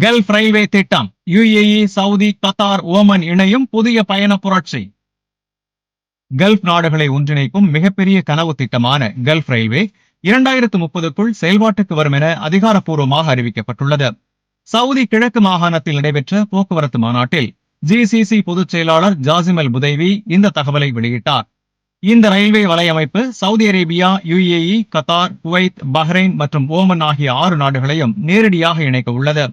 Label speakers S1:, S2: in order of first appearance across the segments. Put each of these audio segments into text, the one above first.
S1: Gulf railway திட்டம் UAE, Saudi, Qatar, Oman இணையும் புதிய பயண புரட்சி. கல்ஃப் நாடுகளை ஒன்றிணைக்கும் மிகப்பெரிய கனவு திட்டமான கல்ஃப் ரயில்வே 2030க்குள் செயல்பாட்டுக்கு வரும் என அதிகாரப்பூர்வமாக அறிவிக்கப்பட்டுள்ளது. சவுதி கிழக்கு மாகாணத்தில் நடைபெற்ற போக்குவரத்து மாநாட்டில் ஜிசிசி பொதுச் செயலாளர் ஜாசிம் அல் புதைவி இந்த தகவலை வெளியிட்டார். இந்த ரயில்வே வலையமைப்பு Saudi Arabia, UAE, Qatar, Kuwait, Bahrain மற்றும் ஓமன் ஆகிய 6 நாடுகளையும் நேரடியாக இணைக்க உள்ளது.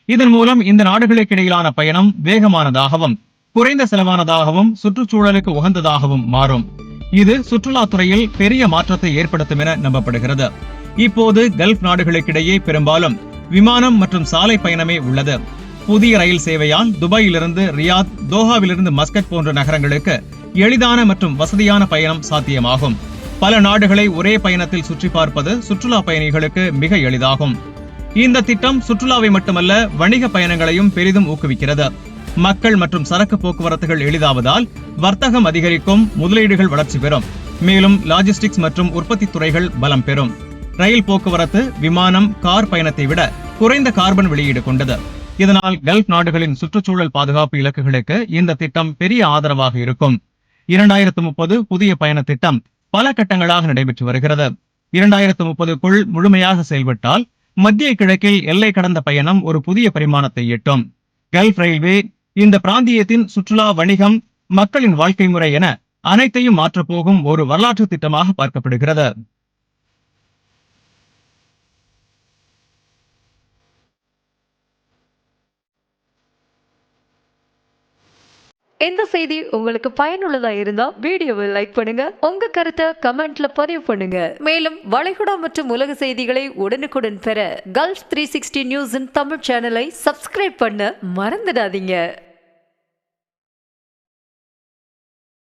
S1: இதன் மூலம் இந்த நாடுகளுக்கு இடையிலான பயணம் வேகமானதாகவும் குறைந்த செலவானதாகவும் சுற்றுச்சூழலுக்கு உகந்ததாகவும் மாறும். இது சுற்றுலாத்துறையில் பெரிய மாற்றத்தை ஏற்படுத்தும் என நம்பப்படுகிறது. இப்போது கல்ஃப் நாடுகளுக்கிடையே பெரும்பாலும் விமானம் மற்றும் சாலை பயணமே உள்ளது. புதிய ரயில் சேவையால் துபாயிலிருந்து ரியாத், தோஹாவிலிருந்து மஸ்கட் போன்ற நகரங்களுக்கு எளிதான மற்றும் வசதியான பயணம் சாத்தியமாகும். பல நாடுகளை ஒரே பயணத்தில் சுற்றி பார்ப்பது சுற்றுலா பயணிகளுக்கு மிக எளிதாகும். இந்த திட்டம் சுற்றுலாவை மட்டுமல்ல, வணிக பயணங்களையும் பெரிதும் ஊக்குவிக்கிறது. மக்கள் மற்றும் சரக்கு போக்குவரத்துகள் எளிதாவதால் வர்த்தகம் அதிகரிக்கும், முதலீடுகள் வளர்ச்சி பெறும். மேலும் லாஜிஸ்டிக்ஸ் மற்றும் உற்பத்தி துறைகள் பலம் பெறும். ரயில் போக்குவரத்து விமானம், கார் பயணத்தை விட குறைந்த கார்பன் வெளியீடு கொண்டது. இதனால் கல்ஃப் நாடுகளின் சுற்றுச்சூழல் பாதுகாப்பு இலக்குகளுக்கு இந்த திட்டம் பெரிய ஆதரவாக இருக்கும். 2030 புதிய பயண திட்டம் பல கட்டங்களாக நடைபெற்று வருகிறது. 2030க்குள் முழுமையாக செயல்பட்டால் மத்திய கிழக்கில் எல்லை கடந்த பயணம் ஒரு புதிய பரிமாணத்தை எட்டும். கல்ஃப் ரயில்வே இந்த பிராந்தியத்தின் சுற்றுலா, வணிகம், மக்களின் வாழ்க்கை முறை என அனைத்தையும் மாற்றப்போகும் ஒரு வரலாற்று திட்டமாக பார்க்கப்படுகிறது.
S2: இந்த செய்தி உங்களுக்கு பயனுள்ளதா இருந்தா வீடியோவை லைக் பண்ணுங்க, உங்க கருத்தை கமெண்ட்ல பதிவு பண்ணுங்க. மேலும் வளைகுடா மற்றும் உலக செய்திகளை உடனுக்குடன் பெற கல்ஃப் 360 நியூஸின் தமிழ் சேனலை சப்ஸ்கிரைப் பண்ண மறந்துடாதீங்க.